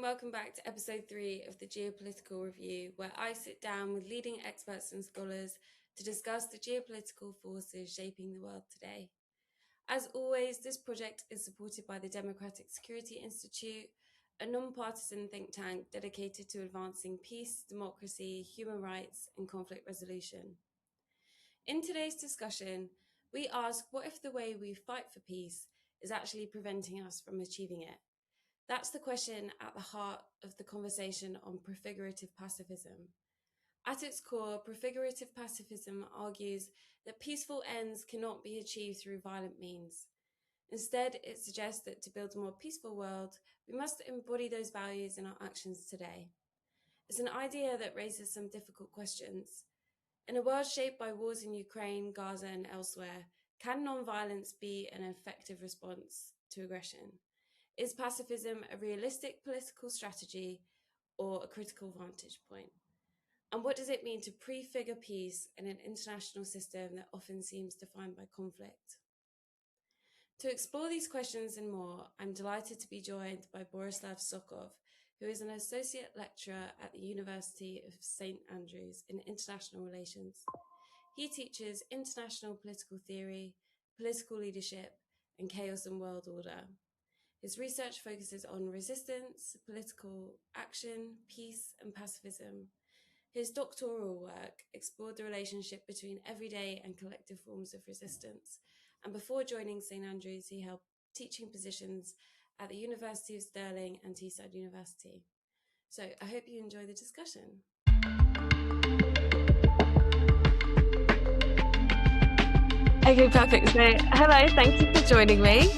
welcome back to episode 3 of the Geopolitical Review, where I sit down with leading experts and scholars to discuss the geopolitical forces shaping the world today. As always, this project is supported by the Democratic Security Institute, a non-partisan think tank dedicated to advancing peace, democracy, human rights, and conflict resolution. In today's discussion, we ask, what if the way we fight for peace is actually preventing us from achieving it? That's the question at the heart of the conversation on prefigurative pacifism. At its core, prefigurative pacifism argues that peaceful ends cannot be achieved through violent means. Instead, it suggests that to build a more peaceful world, we must embody those values in our actions today. It's an idea that raises some difficult questions. In a world shaped by wars in Ukraine, Gaza, and elsewhere, can nonviolence be an effective response to aggression? Is pacifism a realistic political strategy or a critical vantage point? And what does it mean to prefigure peace in an international system that often seems defined by conflict? To explore these questions and more, I'm delighted to be joined by Borislav Tsokov, who is an associate lecturer at the University of St. Andrews in international relations. He teaches international political theory, political leadership, and chaos and world order. His research focuses on resistance, political action, peace, and pacifism. His doctoral work explored the relationship between everyday and collective forms of resistance. And before joining St. Andrews, he held teaching positions at the University of Stirling and Teesside University. So I hope you enjoy the discussion. Okay, perfect. So hello, thank you for joining me.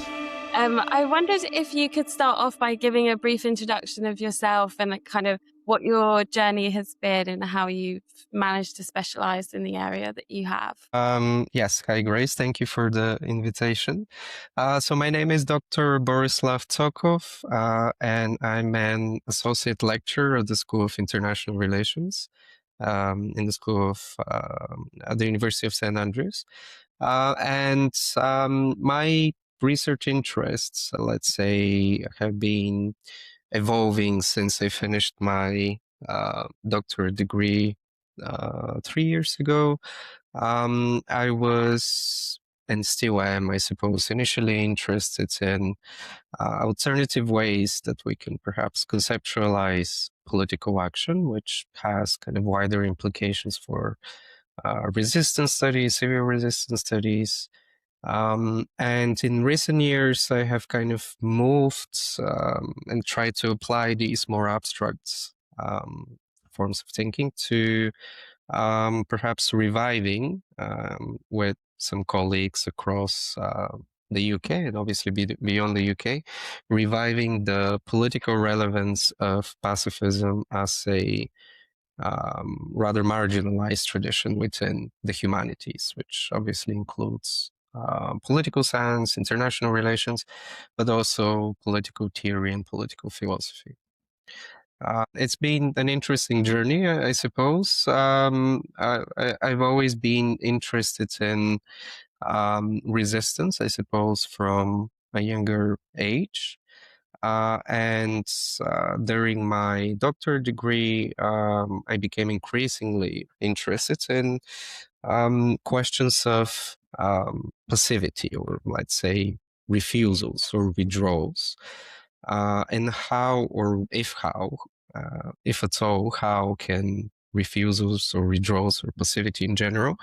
I wondered if you could start off by giving a brief introduction of yourself and kind of what your journey has been and how you've managed to specialize in the area that you have. Yes, hi Grace, thank you for the invitation. So my name is Dr. Borislav Tsokov, and I'm an associate lecturer at the School of International Relations in the School of at the University of St. Andrews. My research interests, let's say, have been evolving since I finished my doctorate degree 3 years ago. I was, and still am, I suppose, initially interested in alternative ways that we can perhaps conceptualize political action, which has kind of wider implications for resistance studies, civil resistance studies. And in recent years, I have kind of moved and tried to apply these more abstract forms of thinking to perhaps reviving with some colleagues across the UK and obviously beyond the UK, reviving the political relevance of pacifism as a rather marginalized tradition within the humanities, which obviously includes political science, international relations, but also political theory and political philosophy. It's been an interesting journey, I suppose. I've always been interested in resistance, I suppose, from a younger age. During my doctorate degree, I became increasingly interested in questions of passivity, or let's say refusals or withdrawals, and how, or if at all, how can refusals or withdrawals or passivity in general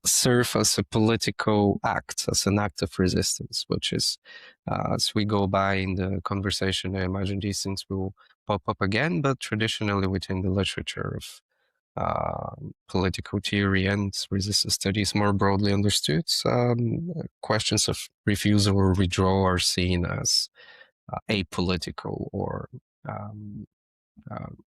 serve as a political act, as an act of resistance, which is, as we go by in the conversation, I imagine these things will pop up again, but traditionally within the literature of political theory and resistance studies more broadly understood, questions of refusal or withdrawal are seen as apolitical or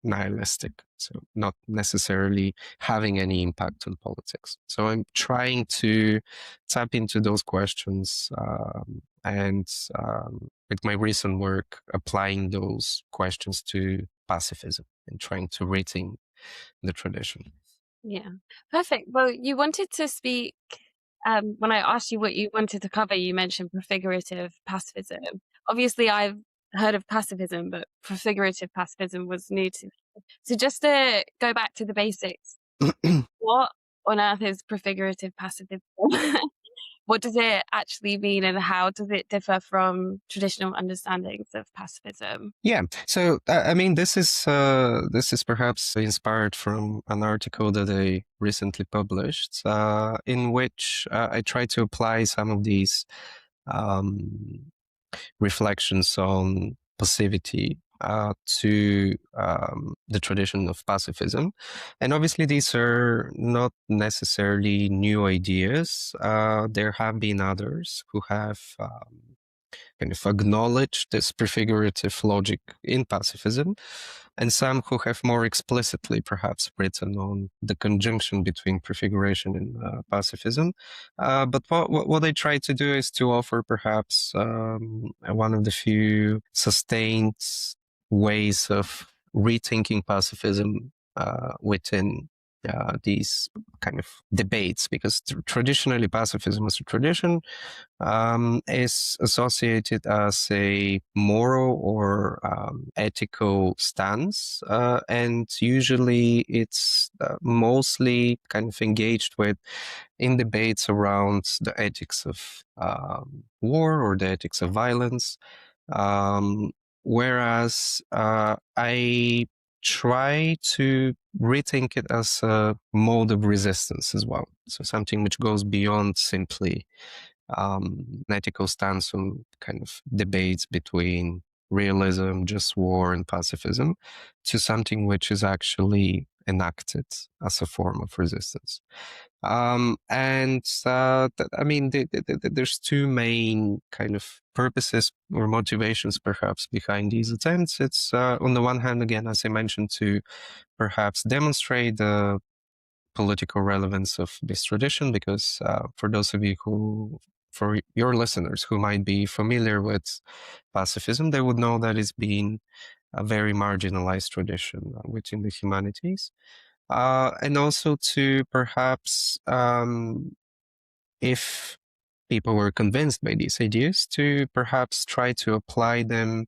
nihilistic, so not necessarily having any impact on politics. So I'm trying to tap into those questions and with my recent work, applying those questions to pacifism and trying to rethink the tradition. Yeah, perfect. Well, you wanted to speak, when I asked you what you wanted to cover, you mentioned prefigurative pacifism. Obviously, I've heard of pacifism, but prefigurative pacifism was new to me. So just to go back to the basics, what on earth is prefigurative pacifism? What does it actually mean, and how does it differ from traditional understandings of pacifism? Yeah. So I mean, this is perhaps inspired from an article that I recently published, in which I try to apply some of these um, reflections on passivity to the tradition of pacifism. And obviously, these are not necessarily new ideas. There have been others who have kind of acknowledge this prefigurative logic in pacifism, and some who have more explicitly perhaps written on the conjunction between prefiguration and pacifism. But what I try to do is to offer perhaps one of the few sustained ways of rethinking pacifism within these kind of debates, because traditionally pacifism as a tradition is associated as a moral or ethical stance, and usually it's mostly kind of engaged with in debates around the ethics of war or the ethics of violence. Um, Whereas I try to rethink it as a mode of resistance as well. So something which goes beyond simply an ethical stance on kind of debates between realism, just war, and pacifism, to something which is actually enacted as a form of resistance. I mean, there's two main kind of purposes or motivations perhaps behind these attempts. It's on the one hand, again, as I mentioned, to perhaps demonstrate the political relevance of this tradition, because for those of you for your listeners who might be familiar with pacifism, they would know that it's been a very marginalized tradition within the humanities. And also to perhaps, if people were convinced by these ideas, to perhaps try to apply them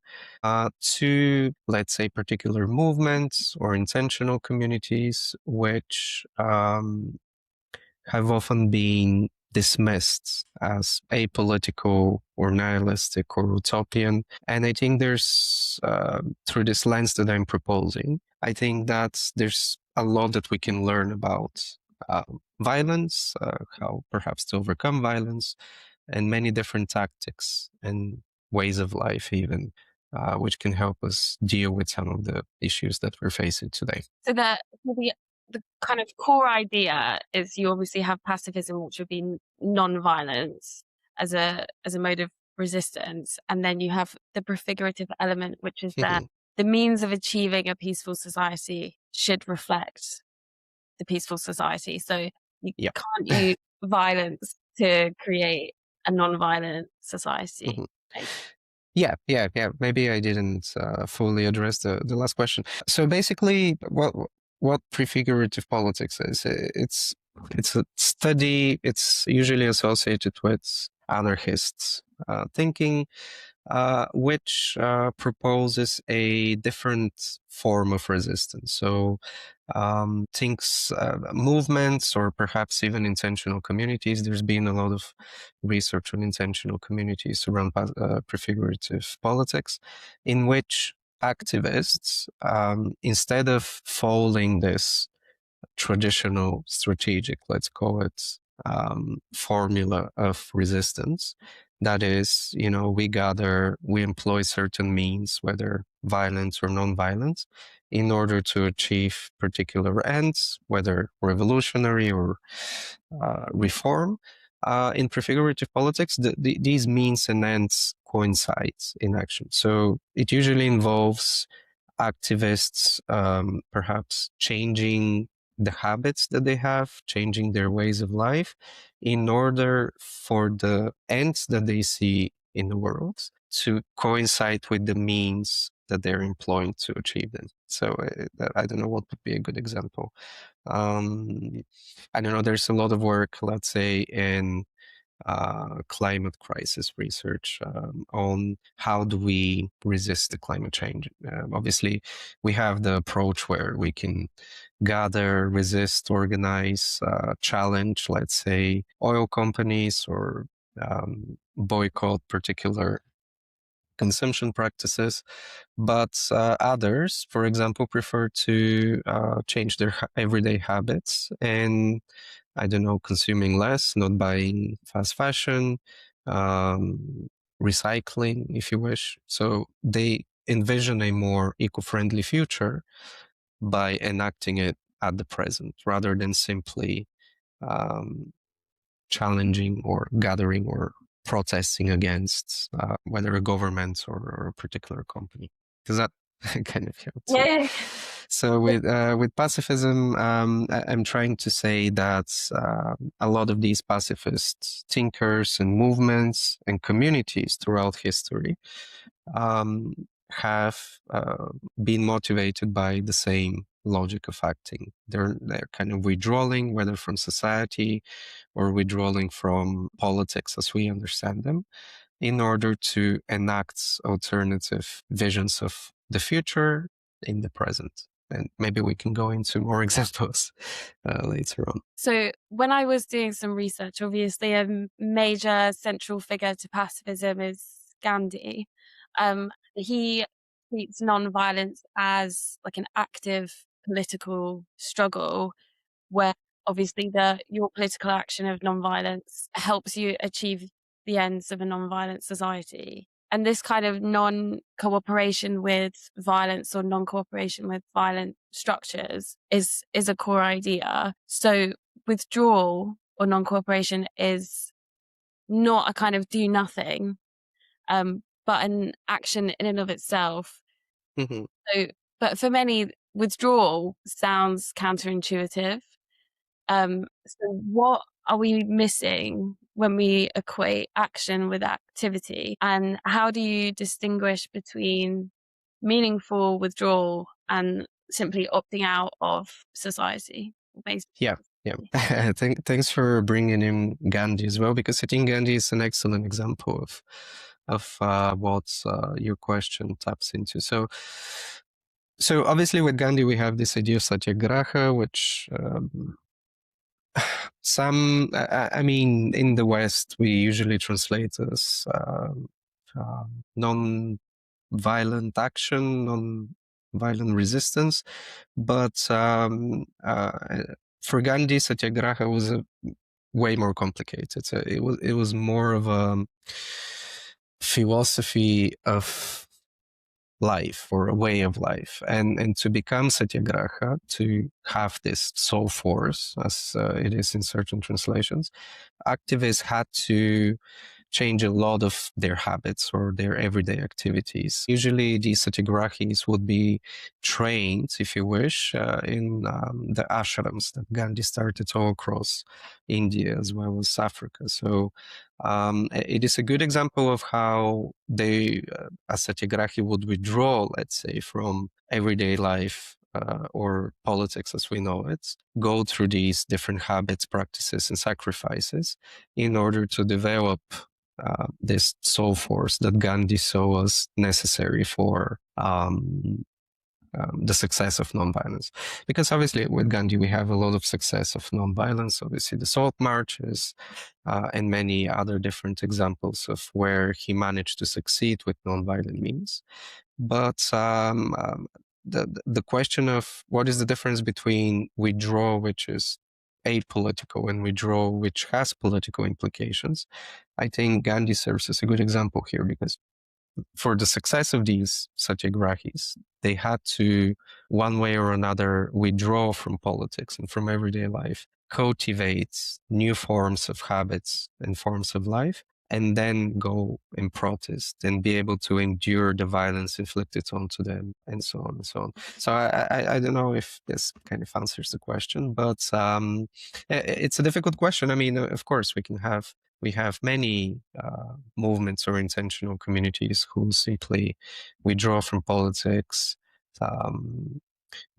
to, let's say, particular movements or intentional communities, which have often been dismissed as apolitical or nihilistic or utopian. And I think there's, through this lens that I'm proposing, I think that there's a lot that we can learn about uh, violence, how perhaps to overcome violence, and many different tactics and ways of life, even, which can help us deal with some of the issues that we're facing today. So the kind of core idea is you obviously have pacifism, which would be non-violence as a mode of resistance, and then you have the prefigurative element, which is that the means of achieving a peaceful society should reflect the peaceful society. So you Yeah. can't use violence to create a non-violent society. Like, Yeah. Maybe I didn't fully address the last question. So basically, what prefigurative politics is, it's a study. It's usually associated with anarchists thinking, which proposes a different form of resistance. So things, movements, or perhaps even intentional communities. There's been a lot of research on intentional communities around prefigurative politics, in which activists, instead of following this traditional strategic, let's call it, formula of resistance. That is, we gather, we employ certain means, whether violence or non-violence, in order to achieve particular ends, whether revolutionary or reform. In prefigurative politics, these means and ends coincide in action. So it usually involves activists, perhaps changing the habits that they have, changing their ways of life, in order for the ends that they see in the world to coincide with the means that they're employing to achieve them. So I don't know what would be a good example. I don't know. There's a lot of work, let's say, in climate crisis research on how do we resist the climate change. Obviously, we have the approach where we can gather, resist, organize, challenge, let's say, oil companies or boycott particular consumption practices, but others, for example, prefer to change their everyday habits and, I don't know, consuming less, not buying fast fashion, recycling, if you wish. So they envision a more eco-friendly future by enacting it at the present rather than simply um, challenging or gathering or protesting against whether a government or a particular company. Does that kind of help too? Yeah. So with pacifism, I'm trying to say that a lot of these pacifist thinkers and movements and communities throughout history have been motivated by the same logic of acting. They're kind of withdrawing, whether from society or withdrawing from politics as we understand them, in order to enact alternative visions of the future in the present. And maybe we can go into more examples later on. So when I was doing some research, obviously a major central figure to pacifism is Gandhi. He treats nonviolence as like an active political struggle where obviously your political action of nonviolence helps you achieve the ends of a nonviolent society. And this kind of non-cooperation with violence or non-cooperation with violent structures is a core idea. So withdrawal or non-cooperation is not a kind of do nothing, but an action in and of itself. Mm-hmm. So, but for many, withdrawal sounds counterintuitive. So what are we missing when we equate action with activity? And how do you distinguish between meaningful withdrawal and simply opting out of society? Yeah. Thanks for bringing in Gandhi as well, because I think Gandhi is an excellent example of what your question taps into. So obviously with Gandhi we have this idea of satyagraha, which I mean, in the West, we usually translate as non-violent action, non-violent resistance. But for Gandhi, satyagraha was way more complicated. So it was more of a philosophy of life or a way of life, and to become satyagraha, to have this soul force as it is in certain translations, activists had to change a lot of their habits or their everyday activities. Usually these satyagrahis would be trained, if you wish, in the ashrams that Gandhi started all across India as well as Africa. So it is a good example of how a satyagrahi would withdraw, let's say, from everyday life or politics as we know it, go through these different habits, practices, and sacrifices in order to develop this soul force that Gandhi saw as necessary for the success of nonviolence. Because obviously with Gandhi we have a lot of success of nonviolence, obviously the salt marches and many other different examples of where he managed to succeed with nonviolent means. But the question of what is the difference between withdrawal, which is apolitical, and withdrawal, which has political implications, I think Gandhi serves as a good example here, because for the success of these satyagrahis, they had to, one way or another, withdraw from politics and from everyday life, cultivate new forms of habits and forms of life, and then go and protest and be able to endure the violence inflicted onto them, and so on and so on. So I don't know if this kind of answers the question, but it's a difficult question. I mean, of course, we have many movements or intentional communities who simply withdraw from politics,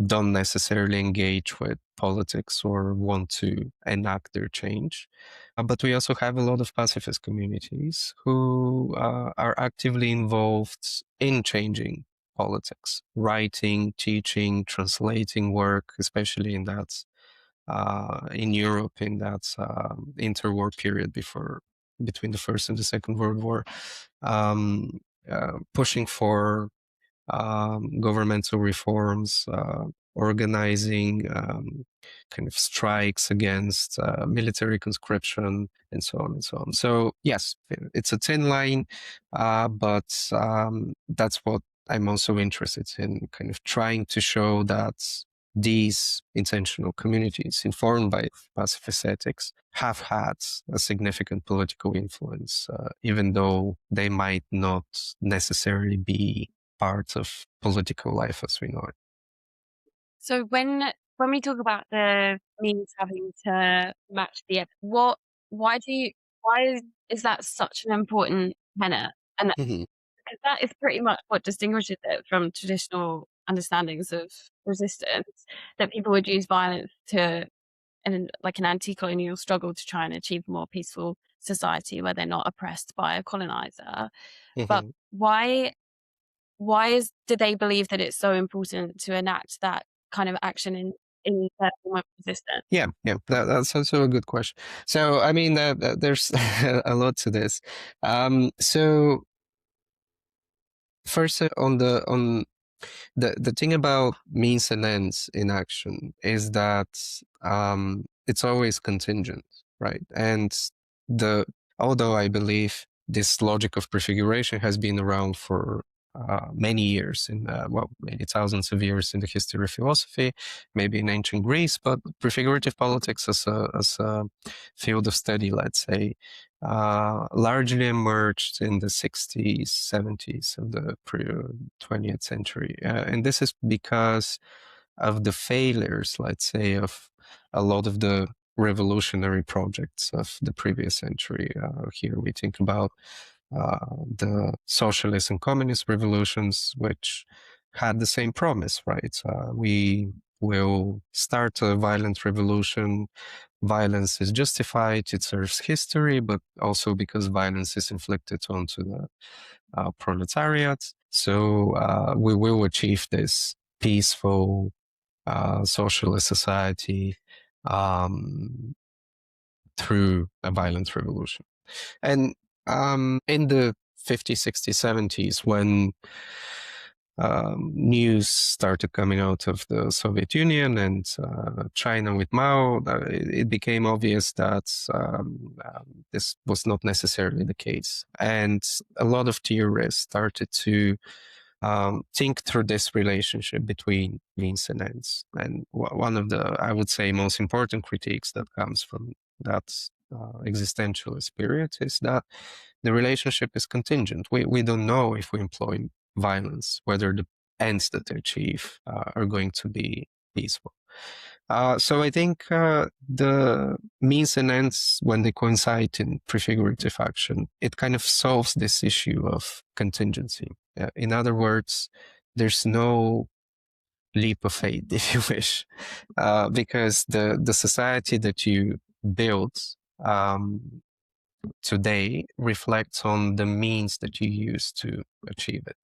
don't necessarily engage with politics or want to enact their change. But we also have a lot of pacifist communities who are actively involved in changing politics, writing, teaching, translating work, especially in that in Europe in that interwar period between the First and the Second World War, pushing for governmental reforms, organizing kind of strikes against military conscription, and so on and so on. So yes, it's a thin line, but that's what I'm also interested in, kind of trying to show that these intentional communities, informed by pacifist ethics, have had a significant political influence, even though they might not necessarily be part of political life as we know it. So when we talk about the means having to match the why do you why is that such an important tenet? And Mm-hmm. because that is pretty much what distinguishes it from traditional understandings of resistance, that people would use violence to in like an anti-colonial struggle to try and achieve a more peaceful society where they're not oppressed by a colonizer. But Mm-hmm. why do they believe that it's so important to enact that kind of action in their form of resistance? Yeah, that's also a good question. So, I mean, there's a lot to this. So first, on the thing about means and ends in action is that it's always contingent, right? And the although I believe this logic of prefiguration has been around for many years, in well, maybe thousands of years in the history of philosophy, maybe in ancient Greece, but prefigurative politics as a field of study, let's say, largely emerged in the 60s, 70s of the 20th century. And this is because of the failures, let's say, of a lot of the revolutionary projects of the previous century. Here we think about the socialist and communist revolutions, which had the same promise, right? We will start a violent revolution. Violence is justified, it serves history, but also because violence is inflicted onto the proletariat. So we will achieve this peaceful socialist society through a violent revolution. And in the 50s, 60s, 70s, when news started coming out of the Soviet Union and China with Mao, it became obvious that this was not necessarily the case. And a lot of theorists started to think through this relationship between means and ends. And one of the, I would say, most important critiques that comes from that existentialist period is that the relationship is contingent. We don't know if we employ violence, whether the ends that they achieve are going to be peaceful. So I think the means and ends, when they coincide in prefigurative action, it kind of solves this issue of contingency. In other words, there's no leap of faith, if you wish, because the society that you build today reflects on the means that you use to achieve it.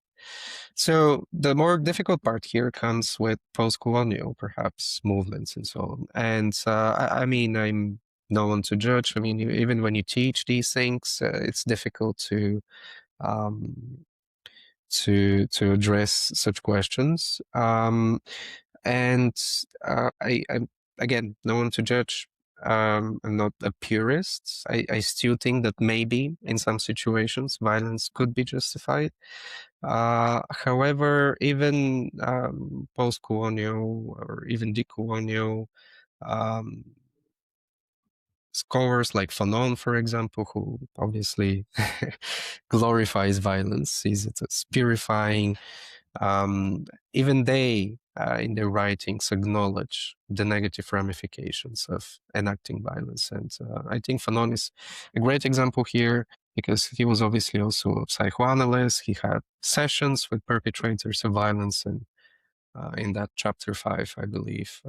So the more difficult part here comes with post-colonial, perhaps, movements and so on. And I mean, I'm no one to judge. I mean, even when you teach these things, it's difficult um, to address such questions. And I'm again no one to judge. I'm not a purist. I still think that maybe in some situations violence could be justified. However, even post-colonial or even decolonial um, scholars like Fanon, for example, who obviously glorifies violence, sees it as purifying. Even they, in their writings, acknowledge the negative ramifications of enacting violence. And I think Fanon is a great example here because he was obviously also a psychoanalyst. He had sessions with perpetrators of violence and in that chapter 5, I believe,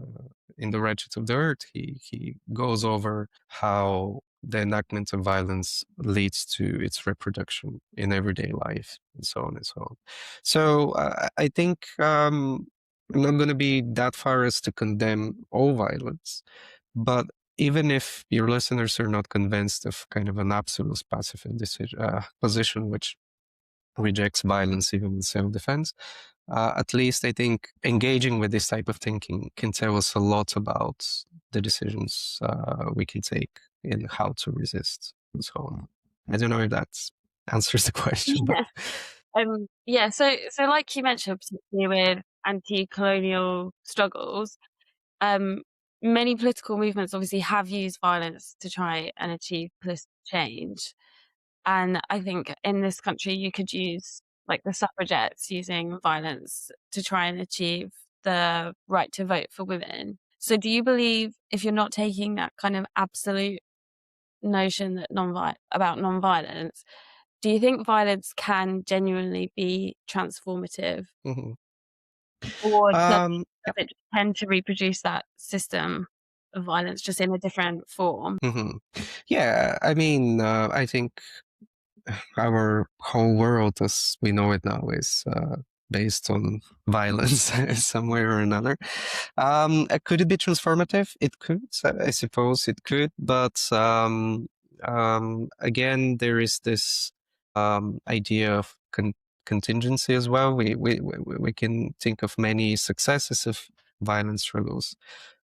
in The Wretched of the Earth, he goes over how the enactment of violence leads to its reproduction in everyday life, and so on and so on. So I think I'm not going to be that far as to condemn all violence, but even if your listeners are not convinced of kind of an absolute pacifist position which rejects violence even in self-defense, at least I think engaging with this type of thinking can tell us a lot about the decisions we can take in how to resist and so on. I don't know if that answers the question, but Yeah, so like you mentioned, particularly with anti-colonial struggles, many political movements obviously have used violence to try and achieve political change. And I think in this country, you could use like the suffragettes using violence to try and achieve the right to vote for women. So do you believe, if you're not taking that kind of absolute notion that about nonviolence, do you think violence can genuinely be transformative? mhm. Or does Yeah. it tend to reproduce that system of violence just in a different form? Yeah, I mean, I think our whole world as we know it now is based on violence some way or another. Could it be transformative? It could, I suppose it could, but again, there is this idea of contingency as well. We can think of many successes of violent struggles,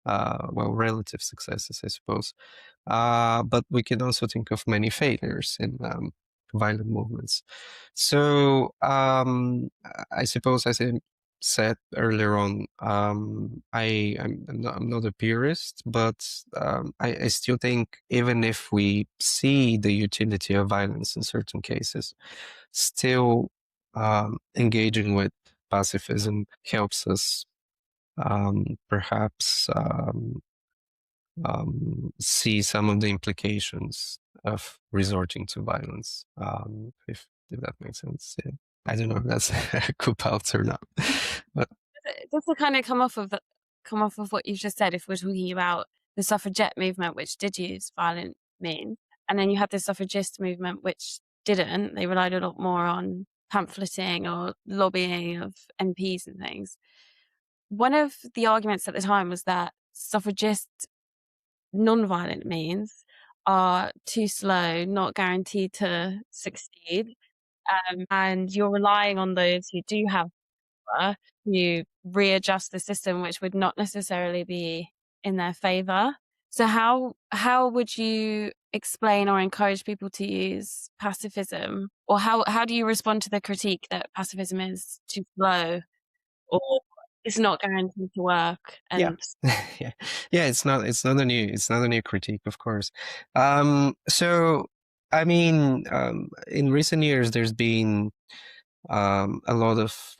well, relative successes, I suppose. But we can also think of many failures in violent movements. So I suppose, as I said earlier on, I'm not a purist, but I still think even if we see the utility of violence in certain cases, still engaging with pacifism helps us perhaps see some of the implications of resorting to violence, if that makes sense. Yeah. I don't know if that's a coup out or not, but Just to kind of come off of what you've just said, if we're talking about the suffragette movement, which did use violent means, and then you had the suffragist movement, which didn't. They relied a lot more on pamphleting or lobbying of MPs and things. One of the arguments at the time was that suffragist non-violent means are too slow, not guaranteed to succeed, and you're relying on those who do have power to readjust the system, which would not necessarily be in their favor. So how would you explain or encourage people to use pacifism, or how do you respond to the critique that pacifism is too slow or it's not guaranteed to work? yeah, And yeah, yeah. It's not a new critique, of course. So I mean, in recent years, there's been a lot of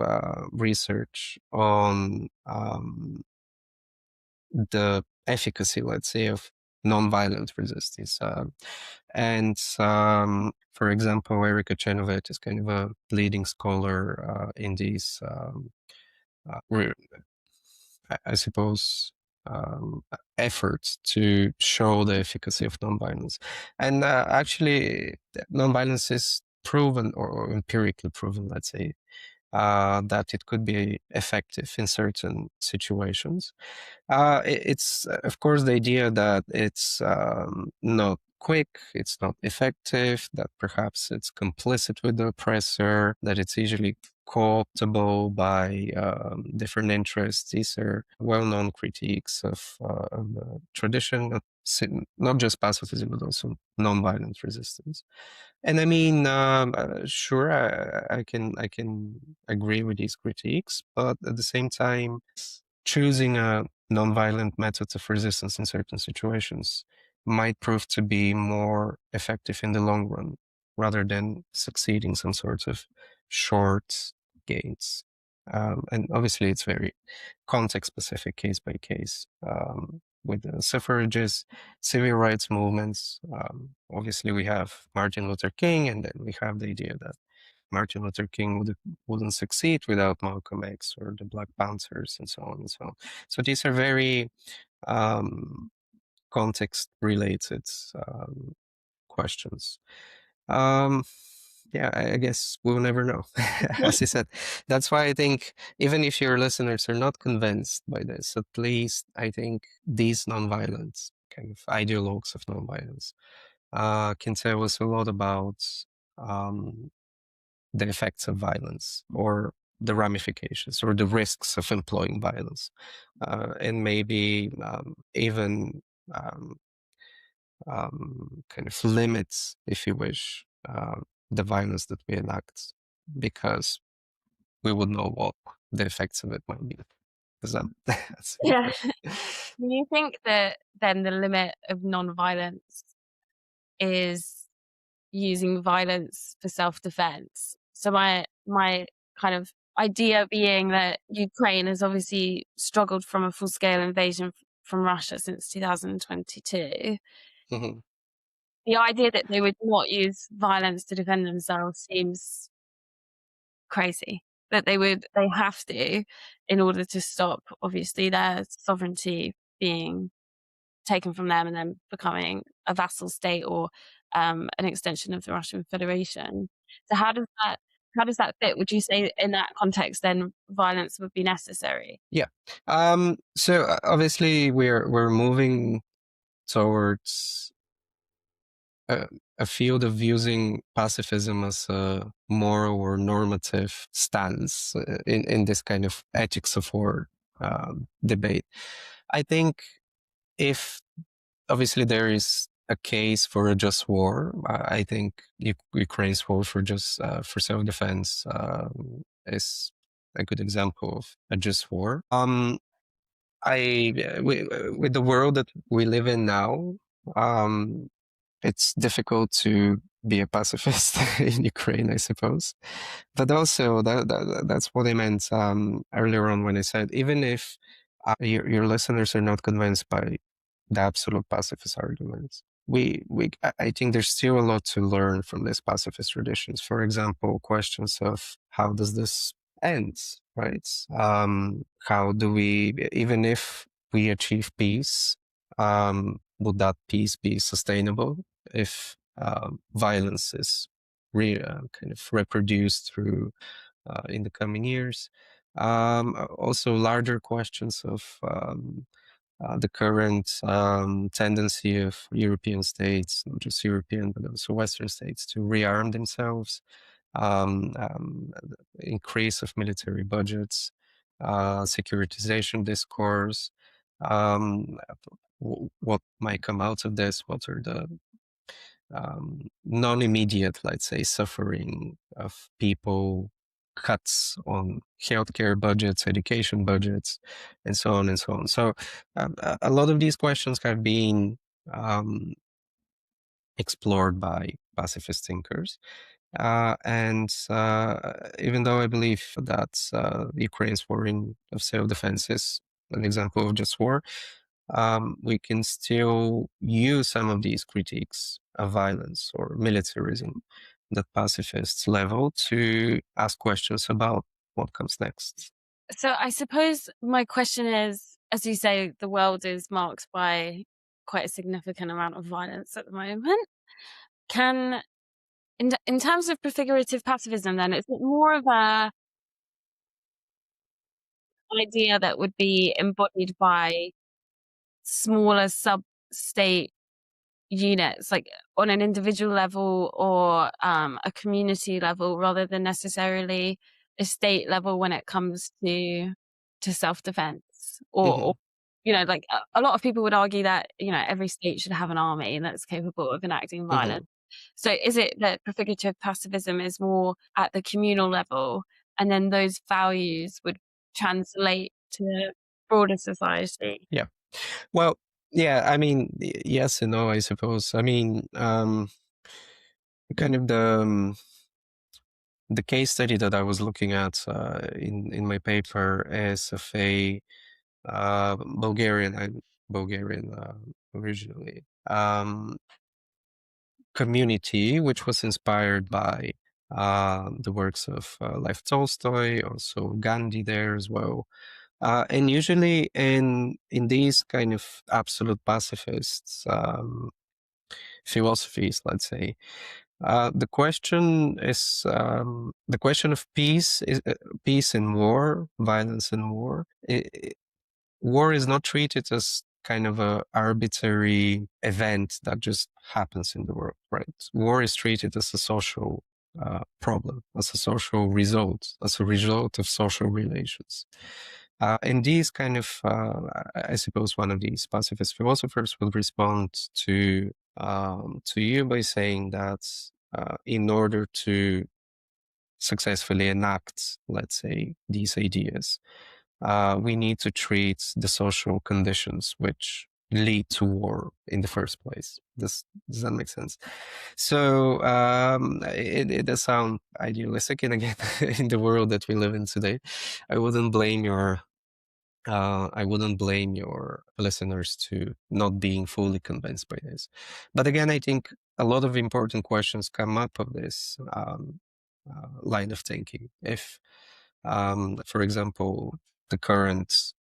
research on the efficacy, let's say, of nonviolent resistance. And for example, Erika Chenovet is kind of a leading scholar in these, I suppose, efforts to show the efficacy of nonviolence. And actually, nonviolence is proven or empirically proven, let's say, that it could be effective in certain situations. It's, of course, the idea that it's not quick, it's not effective, that perhaps it's complicit with the oppressor, that it's easily co-optable by different interests. These are well-known critiques of the tradition, of not just pacifism, but also nonviolent resistance. And I mean, sure, I can agree with these critiques, but at the same time, choosing a nonviolent method of resistance in certain situations might prove to be more effective in the long run, rather than succeeding some sort of short gains. And obviously, it's very context specific, case by case. With the suffragists, civil rights movements, obviously we have Martin Luther King, and then we have the idea that Martin Luther King wouldn't succeed without Malcolm X or the Black Panthers and so on and so on. So these are very context-related questions. Yeah, I guess we'll never know. As you said, that's why I think even if your listeners are not convinced by this, at least I think these nonviolence kind of ideologues of nonviolence can tell us a lot about the effects of violence or the ramifications or the risks of employing violence, and maybe even kind of limits, if you wish, the violence that we enact, because we would know what the effects of it might be. Does that that's Yeah. Do you think that then the limit of non-violence is using violence for self-defense? So my kind of idea being that Ukraine has obviously struggled from a full-scale invasion from Russia since 2022. Mhm. The idea that they would not use violence to defend themselves seems crazy. That they have to in order to stop, obviously, their sovereignty being taken from them and then becoming a vassal state or an extension of the Russian Federation. So how does that fit? Would you say in that context then violence would be necessary? Yeah. So obviously we're moving towards a field of using pacifism as a moral or normative stance in this kind of ethics of war debate. I think if obviously there is a case for a just war, I think Ukraine's war for just for self-defense is a good example of a just war. With the world that we live in now, it's difficult to be a pacifist in Ukraine, I suppose. But also, that's what I meant earlier on when I said, even if your listeners are not convinced by the absolute pacifist arguments, I think there's still a lot to learn from these pacifist traditions. For example, questions of how does this end, right? How do we, even if we achieve peace, would that peace be sustainable if violence is kind of reproduced through in the coming years? Also, larger questions of the current tendency of European states, not just European, but also Western states, to rearm themselves, increase of military budgets, securitization discourse, um, what might come out of this, what are the non-immediate, let's say, suffering of people, cuts on healthcare budgets, education budgets, and so on and so on. So a lot of these questions have been explored by pacifist thinkers. And even though I believe that Ukraine's war of self-defense is an example of just war, we can still use some of these critiques of violence or militarism that pacifists level to ask questions about what comes next. So I suppose my question is, as you say, the world is marked by quite a significant amount of violence at the moment. Can in terms of prefigurative pacifism, then, is it more of a idea that would be embodied by smaller sub-state units, like on an individual level or a community level, rather than necessarily a state level when it comes to self-defense? Or you know, like a lot of people would argue that, you know, every state should have an army that's capable of enacting violence. So is it that prefigurative pacifism is more at the communal level, and then those values would translate to broader society? Yeah. Well, yeah, I mean, yes and no, I suppose. I mean, kind of the case study that I was looking at in my paper is of a Bulgarian, I'm Bulgarian originally, community which was inspired by the works of Lev Tolstoy, also Gandhi there as well. And usually in these kind of absolute pacifists philosophies, let's say, the question is the question of peace is peace and war, violence and war. War is not treated as kind of a arbitrary event that just happens in the world, right? War is treated as a social problem, as a social result, as a result of social relations. And these kind of, I suppose, one of these pacifist philosophers will respond to you by saying that in order to successfully enact, let's say, these ideas, we need to treat the social conditions which lead to war in the first place. Does that make sense? So it does sound idealistic, and again, in the world that we live in today, I wouldn't blame your listeners to not being fully convinced by this. But again, I think a lot of important questions come up of this line of thinking. If, for example, the current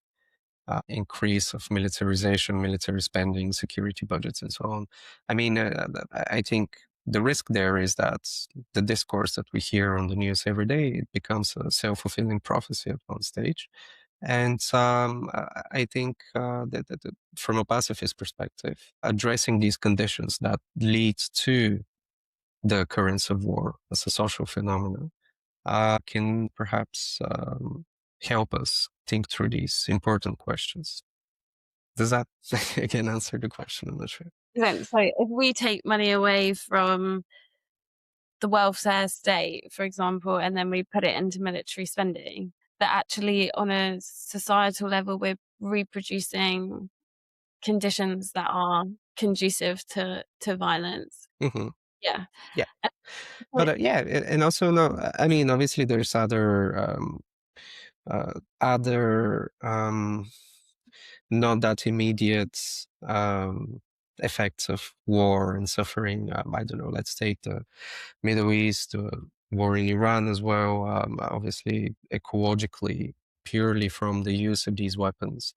increase of militarization, military spending, security budgets, and so on. I mean, I think the risk there is that the discourse that we hear on the news every day, it becomes a self-fulfilling prophecy at one stage. And I think that from a pacifist perspective, addressing these conditions that lead to the occurrence of war as a social phenomenon can perhaps help us think through these important questions. Does that again answer the question? I'm not sure. So if we take money away from the welfare state, for example, and then we put it into military spending, that actually on a societal level, we're reproducing conditions that are conducive to violence. Mm-hmm. Yeah. Yeah. And But yeah, and also, no, I mean, obviously there's other not that immediate effects of war and suffering. I don't know, let's take the Middle East, war in Iran as well, obviously ecologically, purely from the use of these weapons.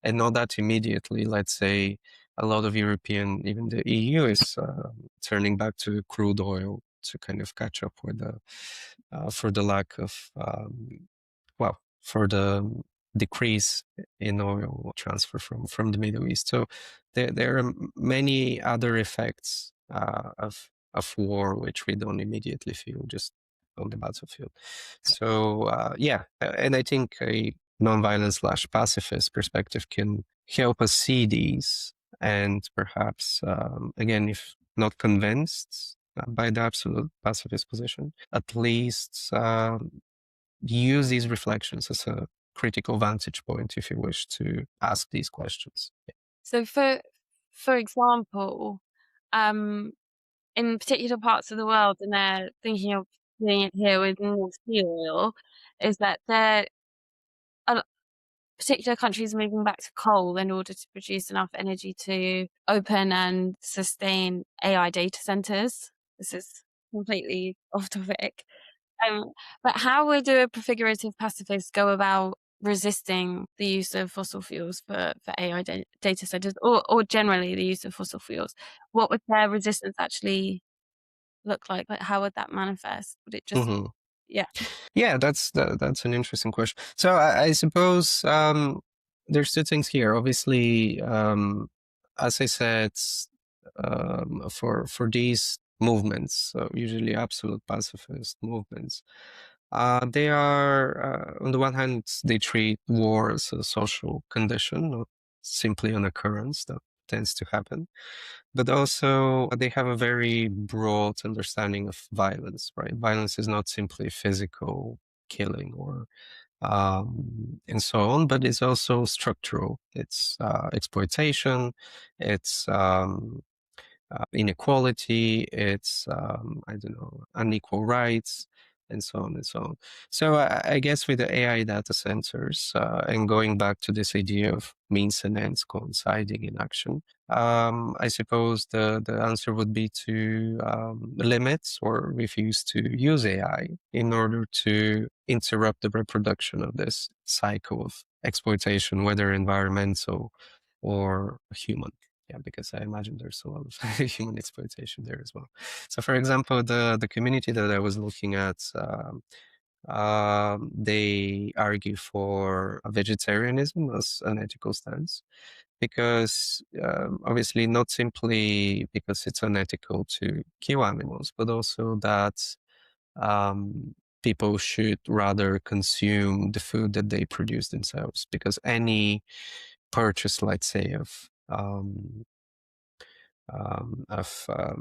And not that immediately, let's say, a lot of European, even the EU is turning back to crude oil to kind of catch up with for the lack of, for the decrease in oil transfer from the Middle East. So there are many other effects of war which we don't immediately feel just on the battlefield. So yeah, and I think a nonviolence / pacifist perspective can help us see these, and perhaps again, if not convinced by the absolute pacifist position, at least use these reflections as a critical vantage point if you wish to ask these questions. so for example, in particular parts of the world, and they're thinking of doing it here with North Sea oil, is that particular countries moving back to coal in order to produce enough energy to open and sustain AI data centers. This is completely off topic. But how would a prefigurative pacifist go about resisting the use of fossil fuels for AI data centers, or generally the use of fossil fuels? What would their resistance actually look like? Like, how would that manifest? Would it just, Mm-hmm. yeah. Yeah, that's an interesting question. So I suppose there's two things here. Obviously, as I said, for these movements, so usually absolute pacifist movements, they are on the one hand they treat war as a social condition, not simply an occurrence that tends to happen, but also they have a very broad understanding of violence, right? Violence is not simply physical killing or and so on, but it's also structural. It's exploitation, it's inequality, it's I don't know, unequal rights, and so on and so on. So I guess with the AI data centers, and going back to this idea of means and ends coinciding in action, I suppose the answer would be to limit or refuse to use AI in order to interrupt the reproduction of this cycle of exploitation, whether environmental or human. Yeah, because I imagine there's a lot of human exploitation there as well. So, for example, the community that I was looking at, they argue for vegetarianism as an ethical stance because obviously not simply because it's unethical to kill animals, but also that people should rather consume the food that they produce themselves, because any purchase, let's say, of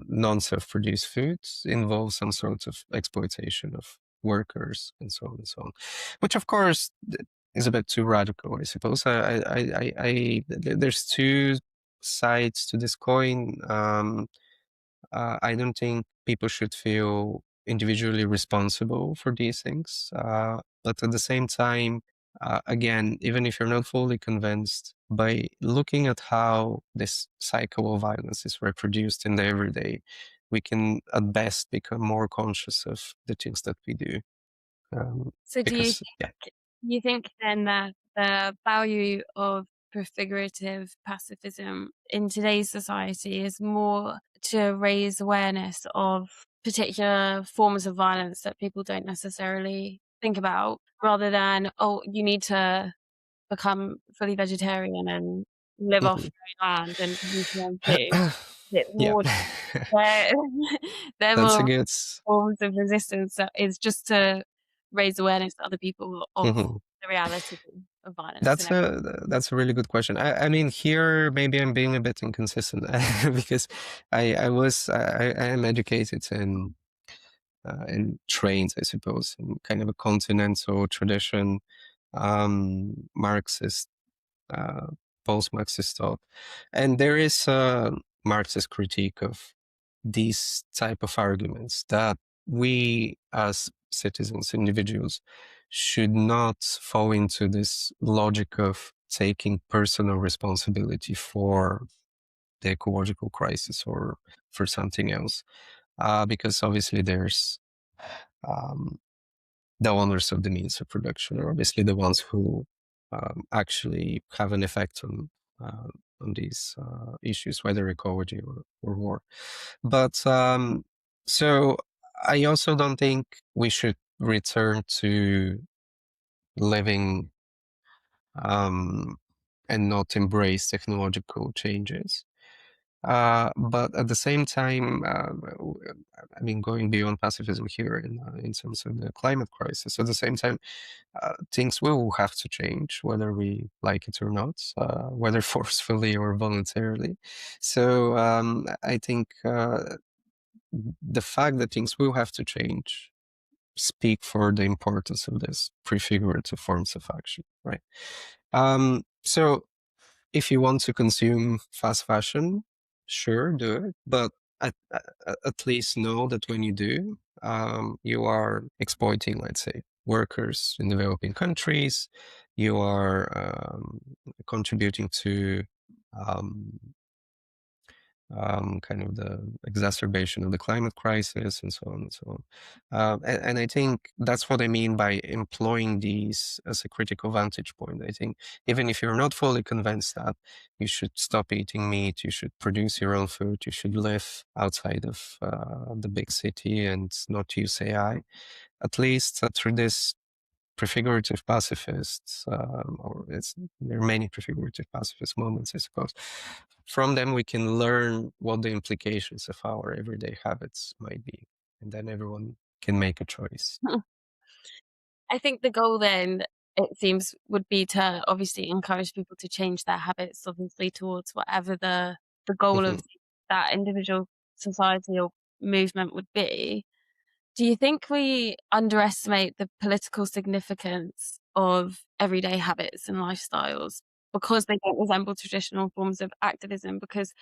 non-self-produced foods involves some sort of exploitation of workers and so on and so on, which of course is a bit too radical, I suppose. There's two sides to this coin. I don't think people should feel individually responsible for these things. But at the same time, again, even if you're not fully convinced, by looking at how this cycle of violence is reproduced in the everyday, we can at best become more conscious of the things that we do. So Because, you think then that the value of prefigurative pacifism in today's society is more to raise awareness of particular forms of violence that people don't necessarily think about, rather than, oh, you need to become fully vegetarian and live off Mhm. your own land and produce your own food. It's Yeah. more they're, they're That's a more good. forms of resistance that is just to raise awareness to other people of Mhm. the reality of violence and That's everything. a really good question. I mean, here maybe I'm being a bit inconsistent because I am educated and trained, I suppose, in kind of a continental tradition, Marxist, uh, post-Marxist thought, and there is a Marxist critique of these type of arguments that we as citizens, individuals, should not fall into this logic of taking personal responsibility for the ecological crisis or for something else. Because obviously there's um, the owners of the means of production are obviously the ones who actually have an effect on these issues, whether ecology or war. But so I also don't think we should return to living and not embrace technological changes. But at the same time, I mean, going beyond pacifism here in terms of the climate crisis, at the same time, things will have to change, whether we like it or not, whether forcefully or voluntarily. So I think the fact that things will have to change speak for the importance of this prefigurative forms of action, right? So if you want to consume fast fashion, sure, do it, but at least know that when you do, you are exploiting, let's say, workers in developing countries. You are contributing to um, kind of the exacerbation of the climate crisis and so on and so on. And I think that's what I mean by employing these as a critical vantage point. I think even if you're not fully convinced that you should stop eating meat, you should produce your own food, you should live outside of the big city and not use AI, at least through this prefigurative pacifists, there are many prefigurative pacifist moments, I suppose. From them, we can learn what the implications of our everyday habits might be, and then everyone can make a choice. I think the goal then, it seems, would be to obviously encourage people to change their habits, obviously, towards whatever the goal Mhm. of that individual society or movement would be. Do you think we underestimate the political significance of everyday habits and lifestyles because they don't resemble traditional forms of activism? Because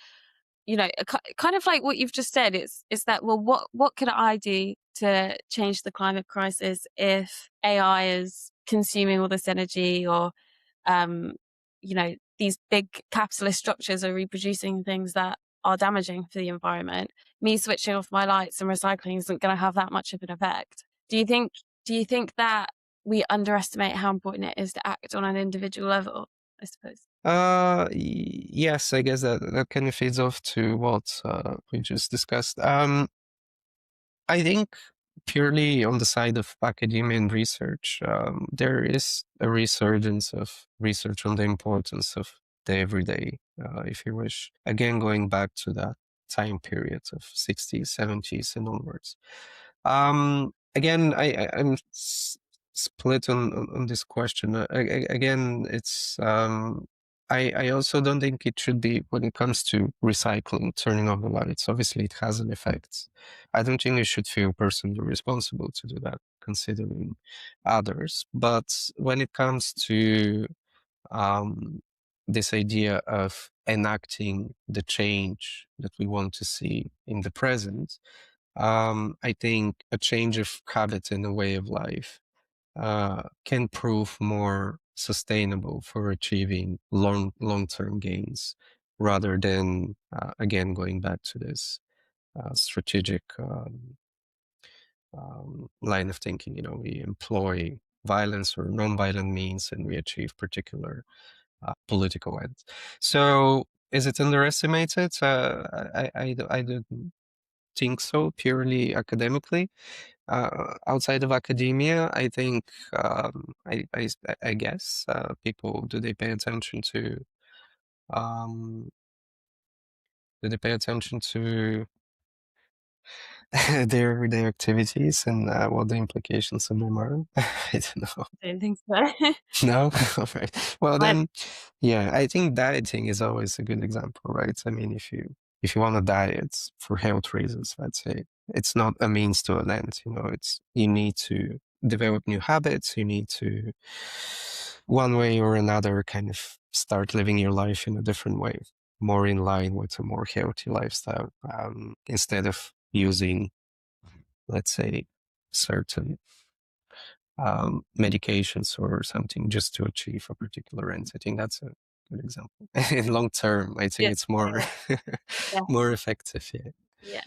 kind of like what you've just said, is that, well, what could I do to change the climate crisis if AI is consuming all this energy, or these big capitalist structures are reproducing things that are damaging for the environment? Me switching off my lights and recycling isn't going to have that much of an effect. Do you think that we underestimate how important it is to act on an individual level, I suppose? Yes, I guess that kind of fades off to what we just discussed. I think purely on the side of academia and research, there is a resurgence of research on the importance of the everyday, if you wish. Again, going back to that time period of 60s, 70s and onwards. Again, I'm split on this question. Again, it's I also don't think it should be, when it comes to recycling, turning off the lights. Obviously, it has an effect. I don't think you should feel personally responsible to do that, considering others. But when it comes to this idea of enacting the change that we want to see in the present, I think a change of habit and a way of life can prove more sustainable for achieving long-term gains, rather than again going back to this strategic line of thinking. We employ violence or non-violent means, and we achieve particular political ends. So, is it underestimated? I don't think so, purely academically. Outside of academia, I think I guess people, do they pay attention to um, their activities and what the implications of them are? I don't know. I don't think so. No? All right. Well, I, then, yeah, I think dieting is always a good example, right? I mean, if you want to diet for health reasons, let's say, it's not a means to an end. You need to develop new habits. You need to, one way or another, kind of start living your life in a different way, more in line with a more healthy lifestyle, instead of using, let's say, certain medications or something just to achieve a particular end. I think that's a good example. In long term, I think yeah, it's more yeah, more effective. Yeah. yeah.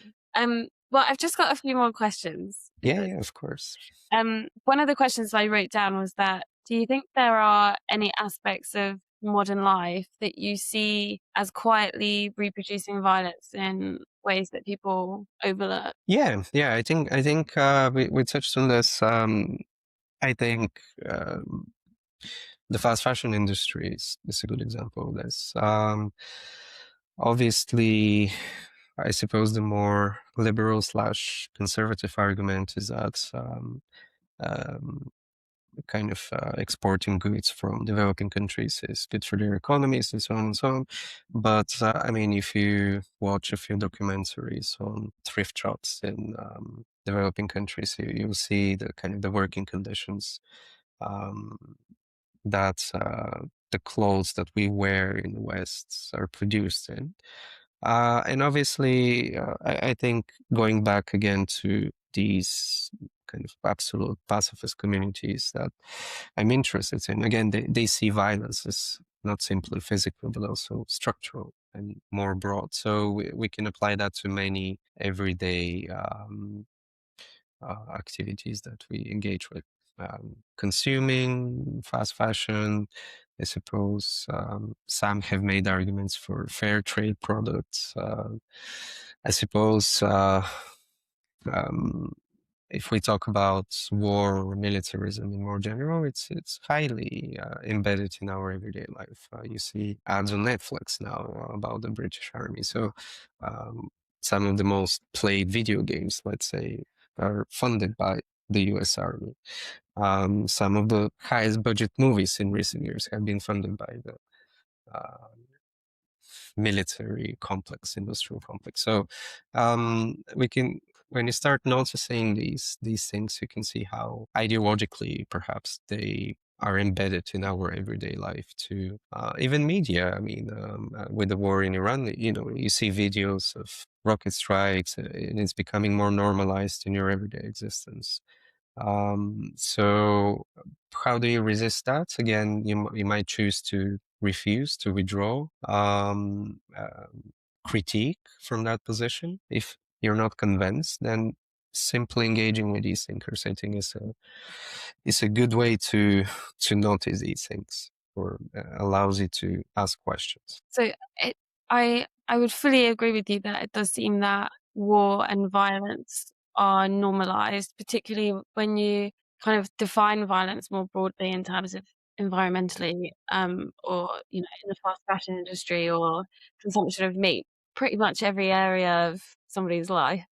Well, I've just got a few more questions. Yeah, yeah, of course. One of the questions I wrote down was that, do you think there are any aspects of modern life that you see as quietly reproducing violence in ways that people overlook? Yeah, yeah. I think we touched on this. I think the fast fashion industry is a good example of this. Obviously, I suppose the more liberal slash conservative argument is that um, kind of exporting goods from developing countries is good for their economies and so on and so on. But I mean, if you watch a few documentaries on thrift shops in developing countries, you'll see the kind of the working conditions um, that the clothes that we wear in the West are produced in. And obviously, I think going back again to these kind of absolute pacifist communities that I'm interested in, again, they see violence as not simply physical, but also structural and more broad. So we can apply that to many everyday activities that we engage with. Consuming fast fashion, I suppose. Some have made arguments for fair trade products. I suppose um, if we talk about war or militarism in more general, it's highly embedded in our everyday life. You see ads on Netflix now about the British Army. So some of the most played video games, let's say, are funded by the U.S. Army. Some of the highest budget movies in recent years have been funded by the uh, military complex, industrial complex. So we can, when you start noticing these things, you can see how ideologically perhaps they are embedded in our everyday life too. Even media, I mean, with the war in Iran, you see videos of rocket strikes, and it's becoming more normalized in your everyday existence. So how do you resist that? Again, you might choose to refuse, to withdraw, critique from that position. If you're not convinced, then simply engaging with these thinkers, I think, is a good way to notice these things, or allows you to ask questions. So I would fully agree with you that it does seem that war and violence are normalized, particularly when you kind of define violence more broadly in terms of environmentally, or in the fast fashion industry or consumption of meat, pretty much every area of somebody's life.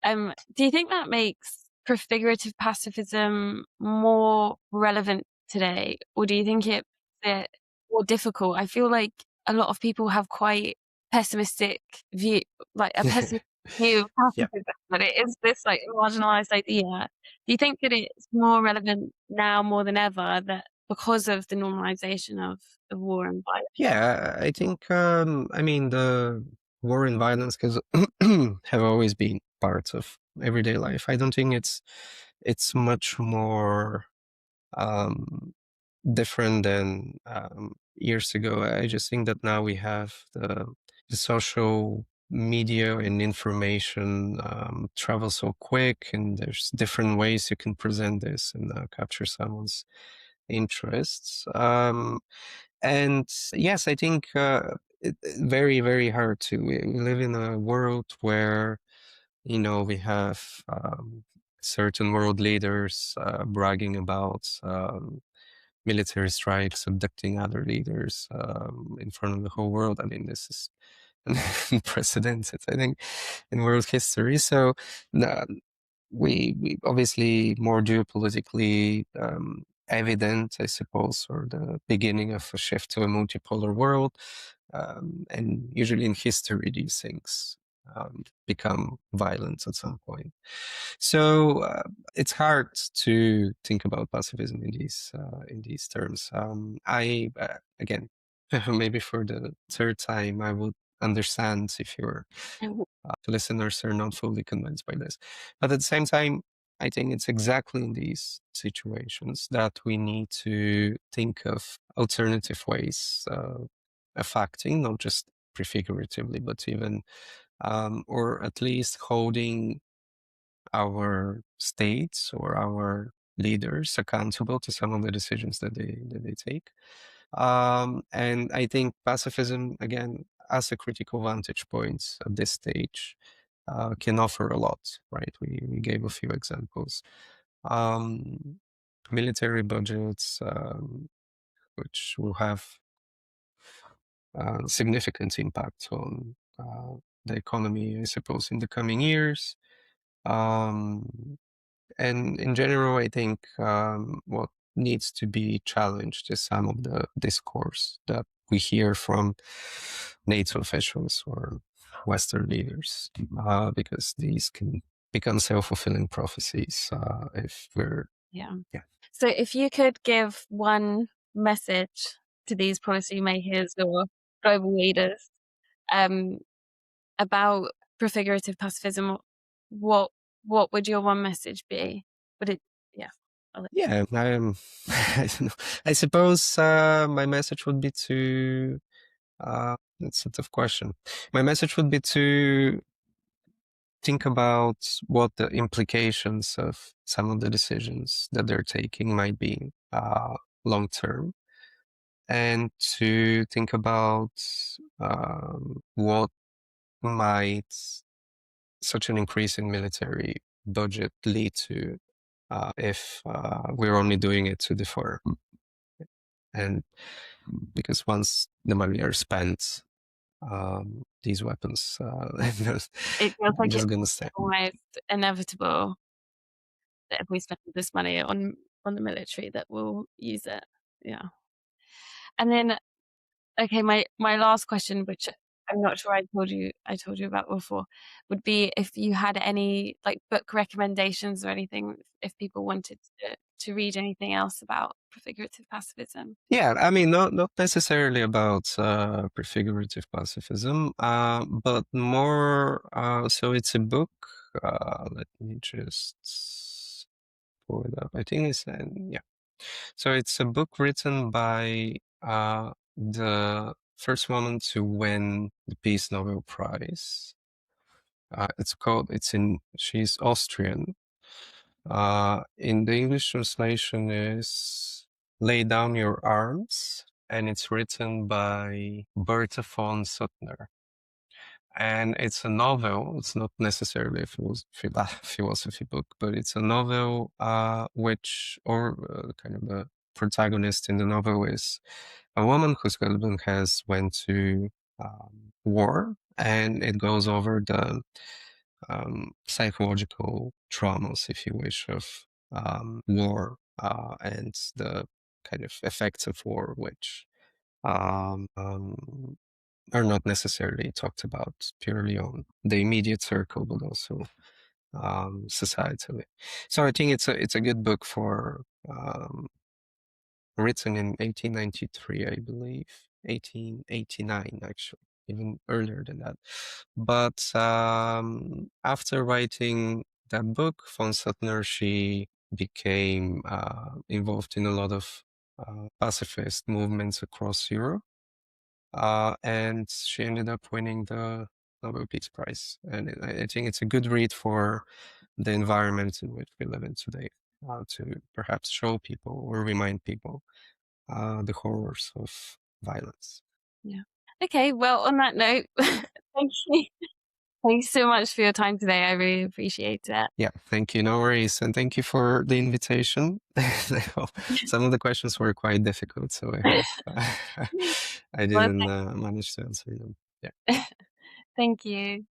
Do you think that makes prefigurative pacifism more relevant today, or do you think it makes it more difficult? I feel like a lot of people have quite pessimistic view, like a pessimistic view of Yeah. pacifism, that it is this like marginalized idea. Do you think that it's more relevant now more than ever, that because of the normalization of war and violence? Yeah, I think, I mean, the war and violence have always been part of everyday life. I don't think it's much more um, different than years ago. I just think that now we have the social media and information travel so quick, and there's different ways you can present this and capture someone's interests. And yes, I think very, very hard to. We live in a world where, we have certain world leaders bragging about military strikes, abducting other leaders in front of the whole world. I mean, this is unprecedented, I think, in world history. So uh, we obviously more geopolitically evident, I suppose, or the beginning of a shift to a multipolar world. And usually in history, these things become violent at some point. So it's hard to think about pacifism in these terms. I again, maybe for the third time, I would understand if your listeners are not fully convinced by this, but at the same time, I think it's exactly in these situations that we need to think of alternative ways of acting, not just prefiguratively, but even, or at least holding our states or our leaders accountable to some of the decisions that they take. And I think pacifism, again, as a critical vantage point at this stage, can offer a lot, right? We gave a few examples. Um, Military budgets, which will have significant impact on the economy, I suppose, in the coming years. Um, And in general, I think what needs to be challenged is some of the discourse that we hear from NATO officials or Western leaders, because these can become self-fulfilling prophecies if we're, Yeah. yeah. So if you could give one message to these policymakers or global leaders, um, about prefigurative pacifism, what what would your one message be? Would it yeah. Yeah, I am. I don't know. I suppose my message would be to. That's a tough question. My message would be to think about what the implications of some of the decisions that they're taking might be long term, and to think about what might such an increase in military budget lead to if we're only doing it to defer. And because once the money are spent, these weapons It feels they're like just it's gonna stay. almost inevitable that if we spend this money on the military that we'll use it. Yeah. And then okay, my last question, which I'm not sure I told you about before, would be if you had any like book recommendations or anything if people wanted to to read anything else about prefigurative pacifism? Yeah, I mean, not necessarily about prefigurative pacifism, but more. So it's a book. Let me just pull it up. I think it's yeah. So it's a book written by the first woman to win the Peace Nobel Prize. She's Austrian. In the English translation is Lay Down Your Arms, and it's written by Bertha von Suttner. And it's a novel. It's not necessarily a philosophy book, but it's a novel kind of the protagonist in the novel is a woman whose husband has went to war, and it goes over the psychological traumas, if you wish, of war and the kind of effects of war, which are not necessarily talked about purely on the immediate circle, but also societally. So I think it's a good book for written in 1893, I believe, 1889 actually, even earlier than that. But after writing that book, von Suttner, she became involved in a lot of pacifist movements across Europe. And she ended up winning the Nobel Peace Prize. And I think it's a good read for the environment in which we live in today, to perhaps show people or remind people the horrors of violence. Yeah. Okay, well, on that note, thank you. Thanks so much for your time today. I really appreciate it. Yeah, thank you. No worries. And thank you for the invitation. Some of the questions were quite difficult, so I hope I Well, didn't manage to answer them. Yeah. thank you.